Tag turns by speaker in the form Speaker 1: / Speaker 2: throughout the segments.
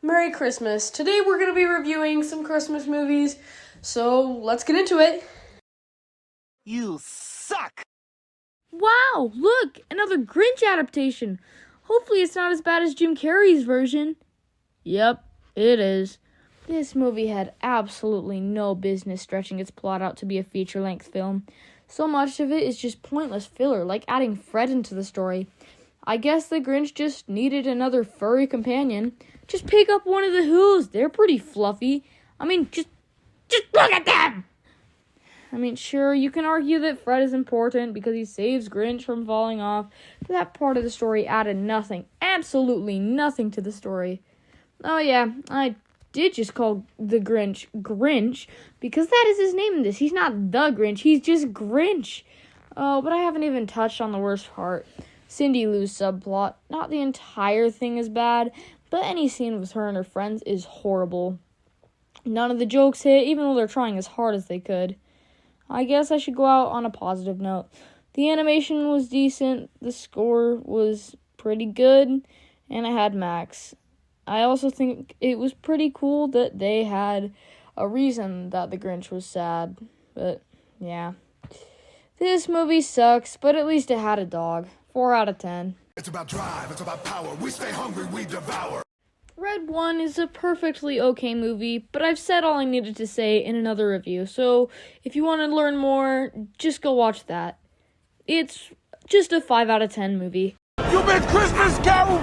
Speaker 1: Merry Christmas. Today we're going to be reviewing some Christmas movies, so let's get into it.
Speaker 2: You suck!
Speaker 3: Wow, look, another Grinch adaptation. Hopefully it's not as bad as Jim Carrey's version. Yep, it is. This movie had absolutely no business stretching its plot out to be a feature-length film. So much of it is just pointless filler, like adding Fred into the story. I guess the Grinch just needed another furry companion. Just pick up one of the Who's. They're pretty fluffy. I mean, just look at them! I mean, sure, you can argue that Fred is important because he saves Grinch from falling off, but that part of the story added nothing, absolutely nothing to the story. Oh yeah, I did just call the Grinch Grinch because that is his name in this. He's not the Grinch, he's just Grinch. Oh, but I haven't even touched on the worst part. Cindy Lou's subplot. Not the entire thing is bad, but any scene with her and her friends is horrible. None of the jokes hit, even though they're trying as hard as they could. I guess I should go out on a positive note. The animation was decent, the score was pretty good, and I had Max. I also think it was pretty cool that they had a reason that the Grinch was sad. But, yeah. This movie sucks, but at least it had a dog. 4 out of 10.
Speaker 4: It's about drive, it's about power. We stay hungry, we devour.
Speaker 3: Red 1 is a perfectly okay movie, but I've said all I needed to say in another review, so if you want to learn more, just go watch that. It's just a 5 out of 10 movie.
Speaker 4: You made Christmas Carol!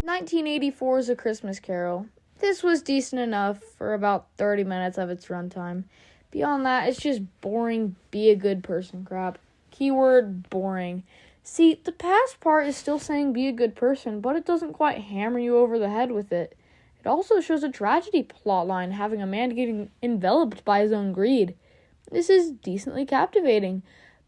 Speaker 3: 1984's A Christmas Carol. This was decent enough for about 30 minutes of its runtime. Beyond that, it's just boring, be a good person crap. Keyword, boring. See, the past part is still saying be a good person, but it doesn't quite hammer you over the head with it. It also shows a tragedy plotline, having a man getting enveloped by his own greed. This is decently captivating,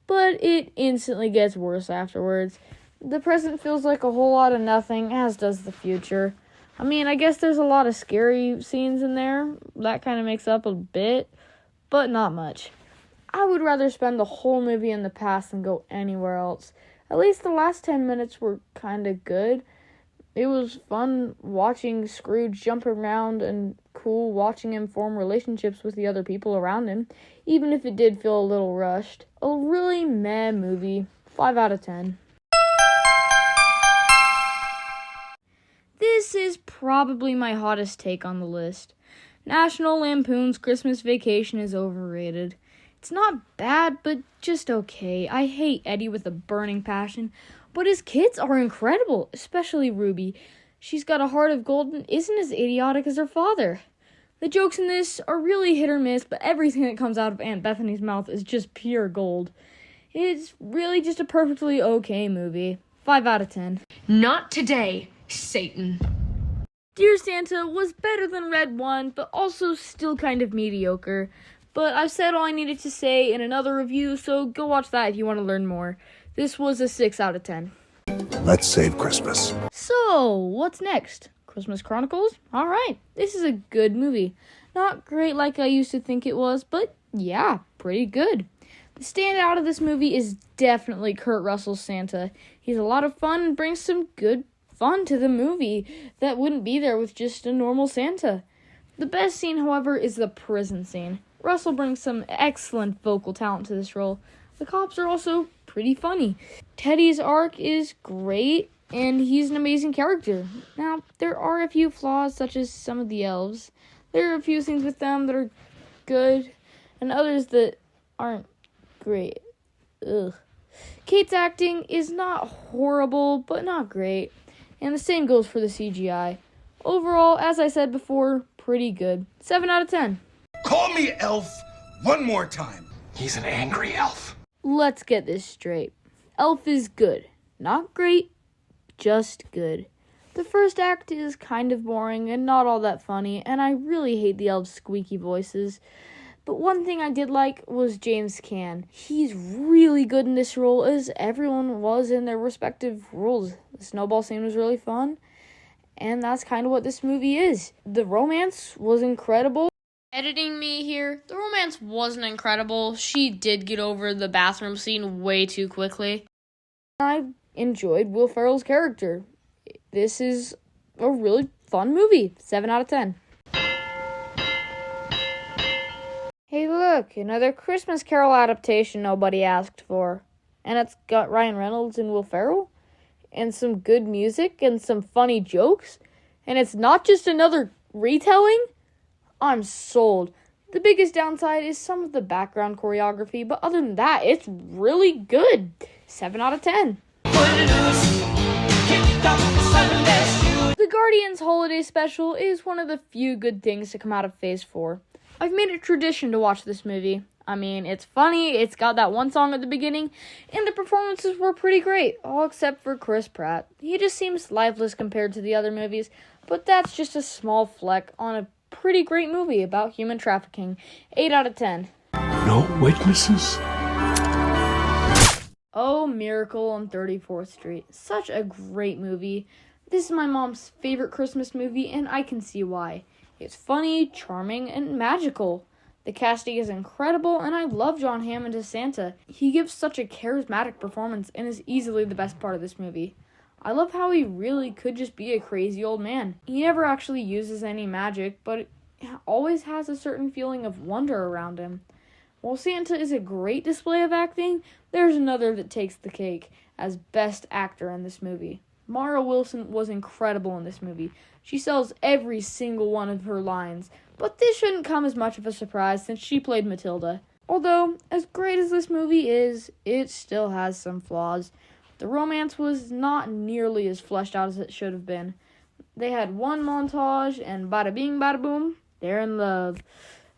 Speaker 3: but it instantly gets worse afterwards. The present feels like a whole lot of nothing, as does the future. I mean, I guess there's a lot of scary scenes in there. That kind of makes up a bit, but not much. I would rather spend the whole movie in the past than go anywhere else. At least the last 10 minutes were kind of good. It was fun watching Scrooge jump around and cool watching him form relationships with the other people around him, even if it did feel a little rushed. A really meh movie. 5 out of 10. This is probably my hottest take on the list. National Lampoon's Christmas Vacation is overrated. It's not bad, but just okay. I hate Eddie with a burning passion, but his kids are incredible, especially Ruby. She's got a heart of gold and isn't as idiotic as her father. The jokes in this are really hit or miss, but everything that comes out of Aunt Bethany's mouth is just pure gold. It's really just a perfectly okay movie. 5 out of 10.
Speaker 5: Not today, Satan.
Speaker 3: Dear Santa was better than Red 1, but also still kind of mediocre. But I've said all I needed to say in another review, so go watch that if you want to learn more. This was a 6 out of 10.
Speaker 4: Let's save Christmas.
Speaker 3: So, what's next? Christmas Chronicles? Alright, this is a good movie. Not great like I used to think it was, but yeah, pretty good. The standout of this movie is definitely Kurt Russell's Santa. He's a lot of fun and brings some good fun to the movie that wouldn't be there with just a normal Santa. The best scene, however, is the prison scene. Russell brings some excellent vocal talent to this role. The cops are also pretty funny. Teddy's arc is great, and he's an amazing character. Now, there are a few flaws, such as some of the elves. There are a few things with them that are good, and others that aren't great. Ugh. Kate's acting is not horrible, but not great. And the same goes for the CGI. Overall, as I said before, pretty good. 7 out of 10.
Speaker 4: Call me Elf one more time.
Speaker 2: He's an angry elf.
Speaker 3: Let's get this straight. Elf is good. Not great, just good. The first act is kind of boring and not all that funny, and I really hate the elves' squeaky voices. But one thing I did like was James Caan. He's really good in this role, as everyone was in their respective roles. The snowball scene was really fun, and that's kind of what this movie is. The romance was incredible.
Speaker 1: Editing me here, the romance wasn't incredible. She did get over the bathroom scene way too quickly.
Speaker 3: I enjoyed Will Ferrell's character. This is a really fun movie. 7 out of 10. Hey look, another Christmas Carol adaptation nobody asked for. And it's got Ryan Reynolds and Will Ferrell. And some good music and some funny jokes. And it's not just another retelling. I'm sold. The biggest downside is some of the background choreography, but other than that, it's really good. 7 out of 10. The Guardians Holiday Special is one of the few good things to come out of Phase 4. I've made it tradition to watch this movie. I mean, it's funny, it's got that one song at the beginning, and the performances were pretty great, all except for Chris Pratt. He just seems lifeless compared to the other movies, but that's just a small fleck on a pretty great movie about human trafficking. 8 out of 10.
Speaker 2: No witnesses?
Speaker 3: Oh, Miracle on 34th Street. Such a great movie. This is my mom's favorite Christmas movie, and I can see why. It's funny, charming, and magical. The casting is incredible, and I love John Hammond as Santa. He gives such a charismatic performance and is easily the best part of this movie. I love how he really could just be a crazy old man. He never actually uses any magic, but it always has a certain feeling of wonder around him. While Santa is a great display of acting, there's another that takes the cake as best actor in this movie. Mara Wilson was incredible in this movie. She sells every single one of her lines, but this shouldn't come as much of a surprise since she played Matilda. Although, as great as this movie is, it still has some flaws. The romance was not nearly as fleshed out as it should have been. They had one montage, and bada bing, bada boom, they're in love.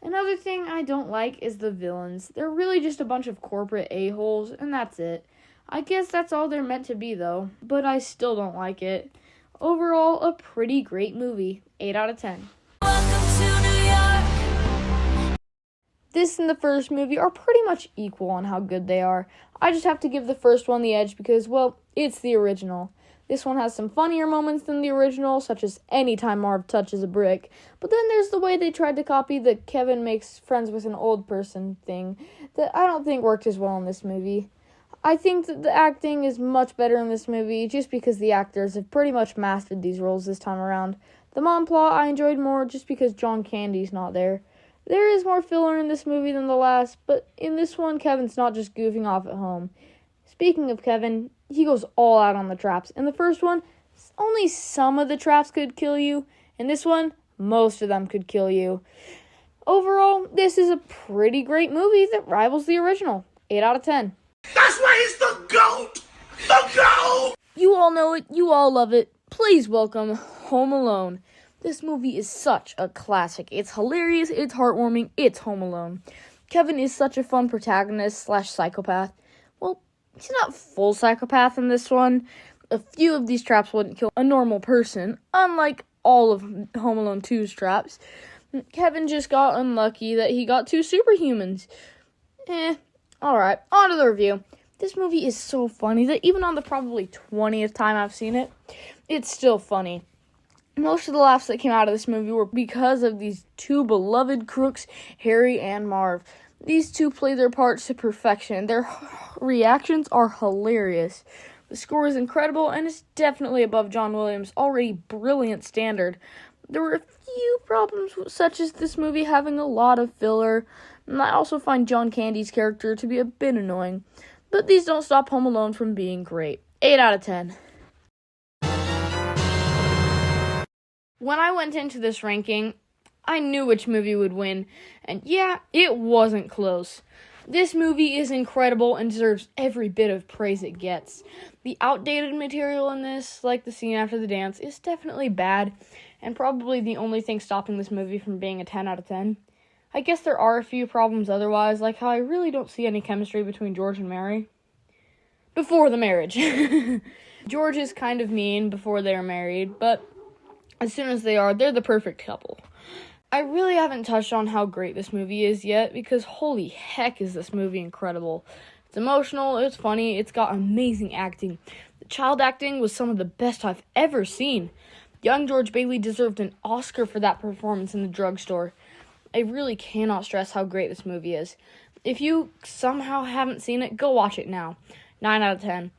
Speaker 3: Another thing I don't like is the villains. They're really just a bunch of corporate a-holes, and that's it. I guess that's all they're meant to be, though, but I still don't like it. Overall, a pretty great movie. 8 out of 10. This and the first movie are pretty much equal on how good they are. I just have to give the first one the edge because, well, it's the original. This one has some funnier moments than the original, such as anytime Marv touches a brick. But then there's the way they tried to copy the Kevin makes friends with an old person thing that I don't think worked as well in this movie. I think that the acting is much better in this movie just because the actors have pretty much mastered these roles this time around. The mom plot I enjoyed more just because John Candy's not there. There is more filler in this movie than the last, but in this one, Kevin's not just goofing off at home. Speaking of Kevin, he goes all out on the traps. In the first one, only some of the traps could kill you. In this one, most of them could kill you. Overall, this is a pretty great movie that rivals the original. 8 out of 10.
Speaker 4: That's why he's the GOAT! The GOAT!
Speaker 3: You all know it. You all love it. Please welcome Home Alone. This movie is such a classic. It's hilarious, it's heartwarming, it's Home Alone. Kevin is such a fun protagonist / psychopath. Well, he's not full psychopath in this one. A few of these traps wouldn't kill a normal person, unlike all of Home Alone 2's traps. Kevin just got unlucky that he got 2 superhumans. Alright, on to the review. This movie is so funny that even on the probably 20th time I've seen it, it's still funny. Most of the laughs that came out of this movie were because of these 2 beloved crooks, Harry and Marv. These 2 play their parts to perfection. Their reactions are hilarious. The score is incredible and is definitely above John Williams' already brilliant standard. There were a few problems, such as this movie having a lot of filler, and I also find John Candy's character to be a bit annoying. But these don't stop Home Alone from being great. 8 out of 10. When I went into this ranking, I knew which movie would win, and yeah, it wasn't close. This movie is incredible and deserves every bit of praise it gets. The outdated material in this, like the scene after the dance, is definitely bad, and probably the only thing stopping this movie from being a 10 out of 10. I guess there are a few problems otherwise, like how I really don't see any chemistry between George and Mary. Before the marriage. George is kind of mean before they're married, but as soon as they are, they're the perfect couple. I really haven't touched on how great this movie is yet, because holy heck is this movie incredible. It's emotional, it's funny, it's got amazing acting. The child acting was some of the best I've ever seen. Young George Bailey deserved an Oscar for that performance in the drugstore. I really cannot stress how great this movie is. If you somehow haven't seen it, go watch it now. 9 out of 10.